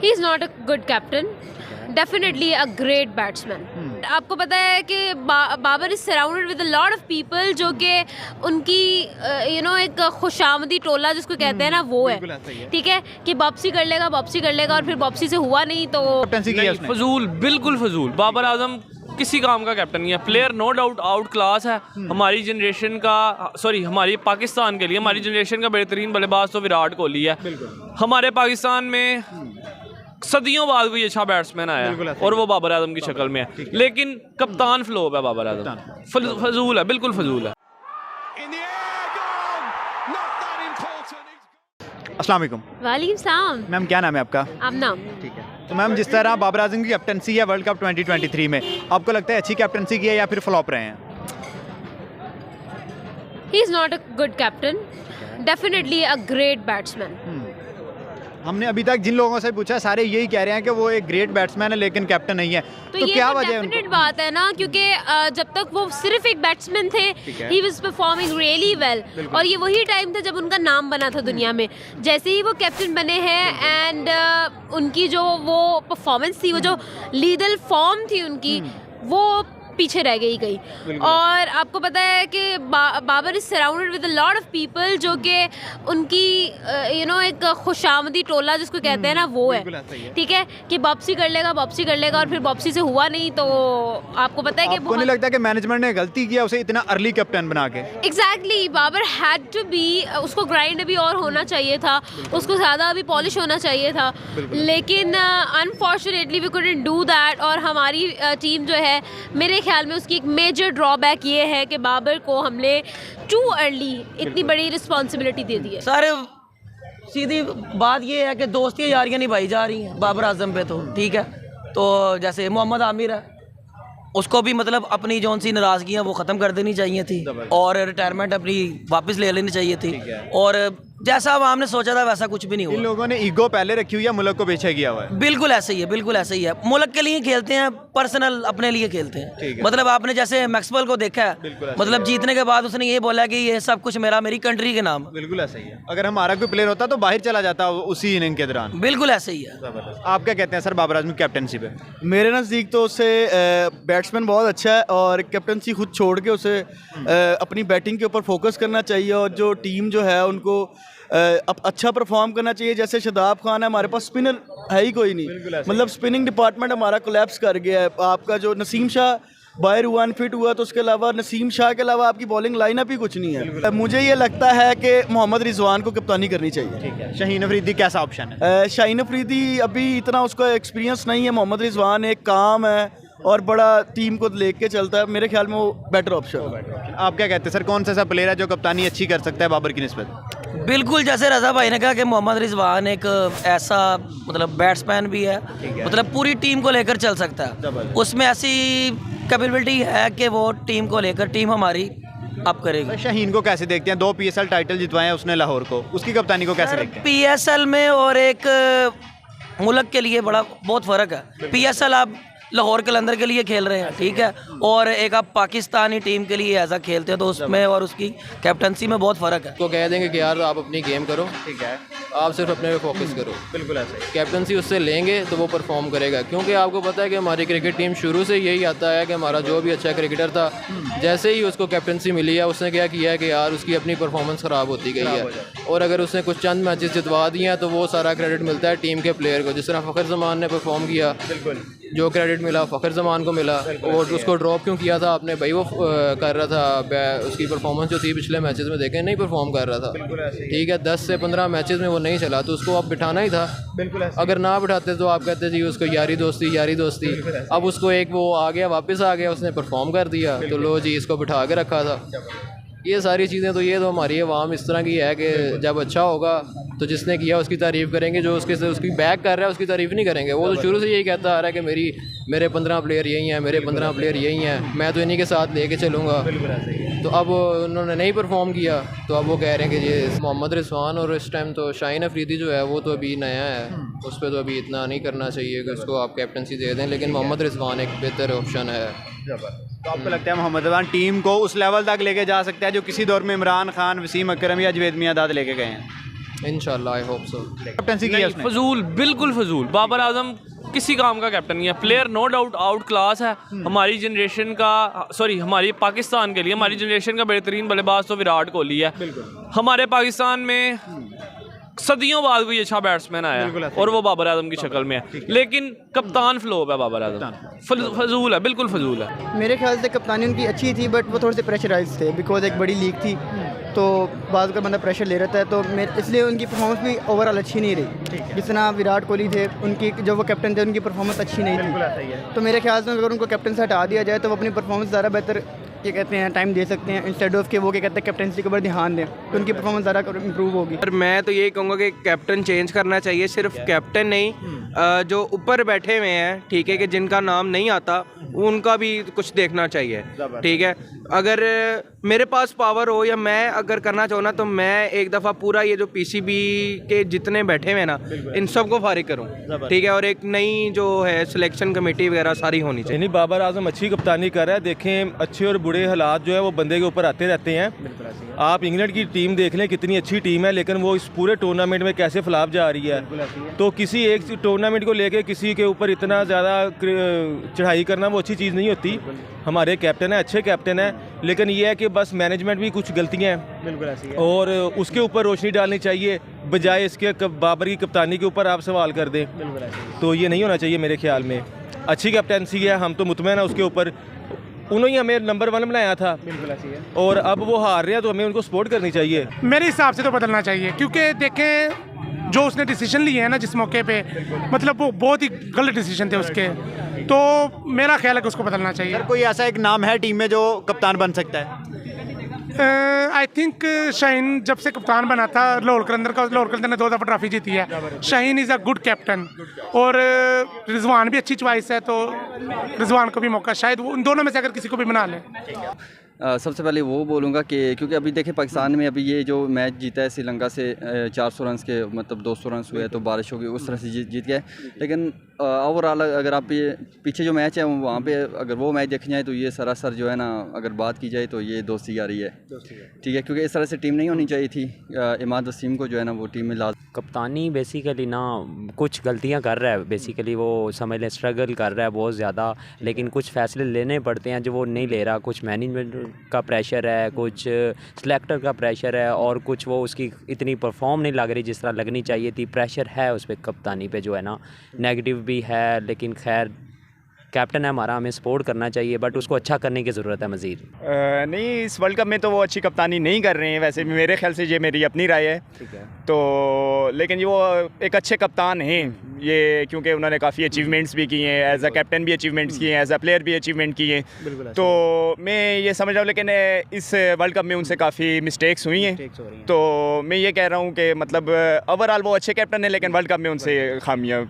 He is not a good captain, definitely a great batsman. आपको पता है कि Babar is surrounded with a lot of people जो कि उनकी एक खुशामदी टोला जिसको कहते हैं ना, वो है। ठीक है कि वापसी कर लेगा और फिर वापसी से हुआ नहीं तो फजूल, बिल्कुल फजूल। बाबर आजम किसी काम का कैप्टन नहीं है। Player no doubt out class है। हमारी जनरेशन का, सॉरी हमारी पाकिस्तान के लिए हमारी जनरेशन का बेहतरीन बल्लेबाज तो विराट कोहली है। हमारे पाकिस्तान में सदियों बाद कोई अच्छा बैट्समैन आया है और वो बाबर आजम की शक्ल में है, लेकिन कप्तान फ्लॉप है बाबर आजम। फजूल है, बिल्कुल फजूल है। अस्सलाम वालेकुम। वालेकुम सलाम। मैम क्या नाम है आपका? आमना। ठीक है। तो मैम जिस तरह बाबर आजम की कैप्टनसी है वर्ल्ड कप 2023 में, आपको लगता है अच्छी कैप्टनसी की है या फिर फ्लॉप रहे हैं? ही is not a good captain, definitely a great batsman. हमने अभी तक जिन लोगों से पूछा सारे यही कह रहे हैं कि वो एक ग्रेट बैट्समैन है लेकिन कैप्टन नहीं है, तो ये क्या तो वजह है डेफिनेट बात है ना, क्योंकि जब तक वो सिर्फ एक बैट्समैन थे, he was performing really well, और ये वही टाइम था जब उनका नाम बना था दुनिया में। जैसे ही वो कैप्टन बने हैं एंड उनकी जो वो परफॉर्मेंस थी, वो जो लीडर फॉर्म थी उनकी, वो पीछे रह गई। और आपको पता है कि Babar is surrounded with a lot of people जो कि उनकी एक खुशामदी टोला जिसको कहते हैं ना, वो है। ठीक है कि वापसी कर लेगा और फिर वापसी से हुआ नहीं तो आपको पता है कि आपको नहीं लगता कि मैनेजमेंट ने गलती किया उसे इतना अर्ली कैप्टन बना के? Exactly, Babar had to be, उसको ग्राइंड अभी और होना चाहिए था, उसको ज़्यादा अभी पॉलिश होना चाहिए था, लेकिन unfortunately we couldn't do that. और हमारी टीम जो है, मेरे ख्याल में उसकी एक मेजर ड्रॉबैक ये है कि बाबर को हमने टू अर्ली इतनी बड़ी रिस्पॉन्सिबिलिटी दे दी है। सारे सीधी बात ये है कि दोस्तियाँ यारियाँ निभाई जा रही हैं बाबर आजम पे, तो ठीक है। तो जैसे मोहम्मद आमिर है, उसको भी मतलब अपनी जौन सी नाराज़गियाँ वो ख़त्म कर देनी चाहिए थी और रिटायरमेंट अपनी वापस ले लेनी चाहिए थी। और जैसा आवाम ने सोचा था वैसा कुछ भी नहीं हुआ। इन लोगों ने ईगो पहले रखी हुई है, मुल्क को पीछे किया हुआ है। बिल्कुल ऐसे ही है, बिल्कुल ऐसे ही है। मुल्क के लिए खेलते हैं, पर्सनल अपने लिए खेलते हैं। मतलब आपने जैसे मैक्सवेल को देखा है, मतलब जीतने के बाद उसने ये बोला कि ये सब कुछ मेरी कंट्री के नाम। बिल्कुल ऐसा ही है। अगर हमारा कोई प्लेयर होता तो बाहर चला जाता उसी इनिंग के दौरान। बिल्कुल ऐसे ही है। आप क्या कहते हैं सर बाबर आजम की कैप्टनसी पे? मेरे नज़दीक तो उससे बैट्समैन बहुत अच्छा है और कैप्टनसी खुद छोड़ के उसे अपनी बैटिंग के ऊपर फोकस करना चाहिए और जो टीम जो है उनको अब अच्छा परफॉर्म करना चाहिए। जैसे शादाब खान है, हमारे पास स्पिनर है ही कोई नहीं, मतलब स्पिनिंग डिपार्टमेंट हमारा कोलैप्स कर गया है। आपका जो नसीम शाह बाहर हुआ, अनफिट हुआ, तो उसके अलावा नसीम शाह के अलावा आपकी बॉलिंग लाइनअप ही कुछ नहीं है। मुझे ये लगता है कि मोहम्मद रिजवान को कप्तानी करनी चाहिए। शाहीन अफरीदी कैसा ऑप्शन है? शाहीन अफरीदी अभी इतना उसका एक्सपीरियंस नहीं है। मोहम्मद रिजवान एक काम है और बड़ा टीम को लेके चलता है, मेरे ख्याल में वो बेटर ऑप्शन है। आप क्या कहते हैं सर, कौन सा ऐसा प्लेयर है जो कप्तानी अच्छी कर सकता है बाबर की निस्बत? बिल्कुल, जैसे रज़ा भाई ने कहा कि मोहम्मद रिजवान एक ऐसा मतलब बैट्समैन भी है, मतलब पूरी टीम को लेकर चल सकता है। उसमें ऐसी कैपेबिलिटी है कि वो टीम को लेकर टीम हमारी अप करेगी। शाहीन को कैसे देखते हैं? 2 PSL टाइटल जितवाए हैं उसने लाहौर को, उसकी कप्तानी को कैसे देखते हैं? PSL में और एक मुल्क के लिए बहुत फ़र्क है। PSL आप लाहौर कलंदर के लिए खेल रहे हैं, ठीक है, और एक आप पाकिस्तानी टीम के लिए ऐसा खेलते हैं, तो उसमें और उसकी कैप्टनसी में बहुत फ़र्क है। तो कह देंगे कि यार आप अपनी गेम करो, ठीक है, आप सिर्फ अपने पे फोकस करो। बिल्कुल ऐसा ही। कैप्टनसी उससे लेंगे तो वो परफॉर्म करेगा, क्योंकि आपको पता है कि हमारी क्रिकेट टीम शुरू से यही आता है कि हमारा जो भी अच्छा क्रिकेटर था, जैसे ही उसको कैप्टनसी मिली है उसने क्या किया है कि यार उसकी अपनी परफॉर्मेंस ख़राब होती गई है, और अगर उसने कुछ चंद मैचेस जितवा दिए हैं तो वो सारा क्रेडिट मिलता है टीम के प्लेयर को। जिस तरह फ़खर जमान ने परफॉर्म किया, जो क्रेडिट मिला फ़खर जमान को मिला। और उसको ड्रॉप क्यों किया था आपने? भाई वो कर रहा था, उसकी परफॉर्मेंस जो थी पिछले मैचेस में देखें, नहीं परफॉर्म कर रहा था, ठीक है, 10 से 15 मैचेस में वो नहीं चला, तो उसको अब बिठाना ही था। अगर ना बिठाते तो आप कहते जी उसको यारी दोस्ती। अब उसको एक वो आ गया, वापस आ गया, उसने परफॉर्म कर दिया, तो लो जी इसको बिठा के रखा था। ये सारी चीज़ें तो हमारी अवाम इस तरह की है कि जब अच्छा होगा तो जिसने किया उसकी तारीफ़ करेंगे, जो उसकी बैक कर रहा है उसकी तारीफ़ नहीं करेंगे। वो तो शुरू से यही कहता आ रहा है कि मेरे 15 प्लेयर यही हैं, मेरे 15 प्लेयर यही हैं, मैं तो इन्हीं के साथ लेके चलूँगा। तो अब उन्होंने नहीं परफॉर्म किया, तो अब वो कह रहे हैं कि ये मोहम्मद रिजवान, और इस टाइम तो शाहीन अफरीदी जो है वो तो अभी नया है, उस पर तो अभी इतना नहीं करना चाहिए कि उसको आप कैप्टनसी दे दें, लेकिन मोहम्मद रिजवान एक बेहतर ऑप्शन है। तो आपको लगता है मोहम्मद रिजवान टीम को उस लेवल तक लेके जा सकता है जो किसी दौर में इमरान खान, वसीम अकरम या जवेद मियांदाद लेके गए हैं? इंशाल्लाह, आई होप सो। कैप्टनसी की है नहीं, उसने। फजूल, बिल्कुल फजूल। बाबर आजम किसी काम का कैप्टन नहीं है। Player no doubt out class है। हमारी जनरेशन का, सॉरी हमारी पाकिस्तान के लिए, हमारी जनरेशन का बेहतरीन बल्लेबाज तो विराट कोहली है। हमारे पाकिस्तान में सदियों बाद कोई अच्छा बैट्समैन आया और वो बाबर आजम की शक्ल में है, लेकिन कप्तान फ्लॉप है बाबर आजम। फजूल है, बिल्कुल फजूल है। मेरे ख्याल से कप्तानी उनकी अच्छी थी, बट वो थोड़े से प्रेशराइज थे, बिकॉज एक बड़ी लीग थी, तो बाद का बंदा प्रेशर ले रहता है, तो इसलिए उनकी परफॉर्मेंस भी ओवरऑल अच्छी नहीं रही। जिस तरह विराट कोहली थे, उनकी जो वो कैप्टन थे, उनकी परफॉर्मेंस अच्छी नहीं थी। तो मेरे ख्याल से अगर उनको कैप्टन से हटा दिया जाए तो वो अपनी परफॉर्मेंस ज़्यादा बेहतर क्या कहते हैं टाइम दे सकते हैं, इंस्टेड ऑफ के वो क्या कहते हैं कैप्टनसी के ऊपर ध्यान दें, तो उनकी परफॉर्मेंस ज़्यादा इंप्रूव होगी। पर मैं तो यही कहूँगा कि कैप्टन चेंज करना चाहिए। सिर्फ कैप्टन नहीं, जो ऊपर बैठे हुए हैं, ठीक है, कि जिनका नाम नहीं आता, उनका भी कुछ देखना चाहिए, ठीक है। अगर मेरे पास पावर हो या मैं अगर करना चाहूँ ना, तो मैं एक दफ़ा पूरा ये जो पीसीबी के जितने बैठे हुए हैं ना, इन सबको फारिग करूँ, ठीक है, और एक नई जो है सिलेक्शन कमेटी वगैरह सारी होनी चाहिए। नहीं, बाबर आजम अच्छी कप्तानी कर रहा है। देखें, अच्छे और बुरे हालात जो है वो बंदे के ऊपर आते रहते हैं। आप इंग्लैंड की टीम देख लें, कितनी अच्छी टीम है, लेकिन वो इस पूरे टूर्नामेंट में कैसे फ्लॉप जा रही है। तो किसी एक टूर्नामेंट को लेके किसी के ऊपर इतना ज़्यादा चढ़ाई करना वो अच्छी चीज़ नहीं होती। हमारे कैप्टन है, अच्छे कैप्टन है, लेकिन ये है कि बस मैनेजमेंट भी कुछ गलतियाँ हैं और उसके ऊपर रोशनी डालनी चाहिए, बजाय इसके बाबर की कप्तानी के ऊपर आप सवाल कर दें। तो ये नहीं होना चाहिए मेरे ख्याल में। अच्छी कैप्टनसी है, हम तो मुतमईन है उसके ऊपर। उन्होंने हमें नंबर 1 बनाया था और अब वो हार रहे हैं, तो हमें उनको सपोर्ट करनी चाहिए। मेरे हिसाब से तो बदलना चाहिए, क्योंकि देखें जो उसने डिसीजन लिए हैं ना जिस मौके पे, मतलब वो बहुत ही गलत डिसीजन थे उसके, तो मेरा ख्याल है कि उसको बदलना चाहिए। सर, कोई ऐसा एक नाम है टीम में जो कप्तान बन सकता है? आई थिंक शाहीन जब से कप्तान बना था लाहौर कलंदर ने 2 दफ़ा ट्रॉफी जीती है। Shaheen is a good captain, और रिजवान भी अच्छी चॉइस है, तो रिजवान को भी मौका, शायद उन दोनों में से अगर किसी को भी बना लें। सबसे पहले वो बोलूँगा कि क्योंकि अभी देखिए पाकिस्तान में अभी ये जो मैच जीता है श्रीलंका से 400 रन के, मतलब 200 रन हुए, तो बारिश होगी उस तरह से जीत गए। लेकिन ओवरऑल अगर आप ये पीछे जो मैच है वहाँ पे अगर वो मैच देखे जाए, तो ये सरासर जो है ना, अगर बात की जाए तो ये दोस्ती आ रही है, ठीक है, क्योंकि इस तरह से टीम नहीं होनी चाहिए थी। इमाद वसीम को जो है ना वो टीम में ला। कप्तानी बेसिकली ना कुछ गलतियां कर रहा है, बेसिकली वो समझ लें स्ट्रगल कर रहा है बहुत ज़्यादा, लेकिन कुछ फैसले लेने पड़ते हैं जो वो नहीं ले रहा। कुछ मैनेजमेंट का प्रेशर है, कुछ सिलेक्टर का प्रेशर है, और कुछ वो उसकी इतनी परफॉर्म नहीं लग रही जिस तरह लगनी चाहिए थी। प्रेशर है उस पर कप्तानी पे जो है ना, नेगेटिव भी है, लेकिन खैर कैप्टन है हमारा, हमें सपोर्ट करना चाहिए, बट उसको अच्छा करने की ज़रूरत है मज़ीद। नहीं, इस वर्ल्ड कप में तो वो अच्छी कप्तानी नहीं कर रहे हैं, वैसे भी मेरे ख्याल से, ये मेरी अपनी राय है, ठीक है। तो लेकिन ये वो एक अच्छे कप्तान हैं ये, क्योंकि उन्होंने काफ़ी अचीवमेंट्स भी किए हैं, एज अ कैप्टन भी अचीवमेंट्स किए हैं, एज अ प्लेयर भी अचीवमेंट किए हैं। तो मैं ये समझ रहा हूँ, लेकिन इस वर्ल्ड कप में उनसे काफ़ी मिस्टेक्स हुई हैं, तो मैं ये कह रहा हूँ कि मतलब ओवरऑल वो अच्छे कैप्टन हैं, लेकिन वर्ल्ड कप में उनसे खामियाँ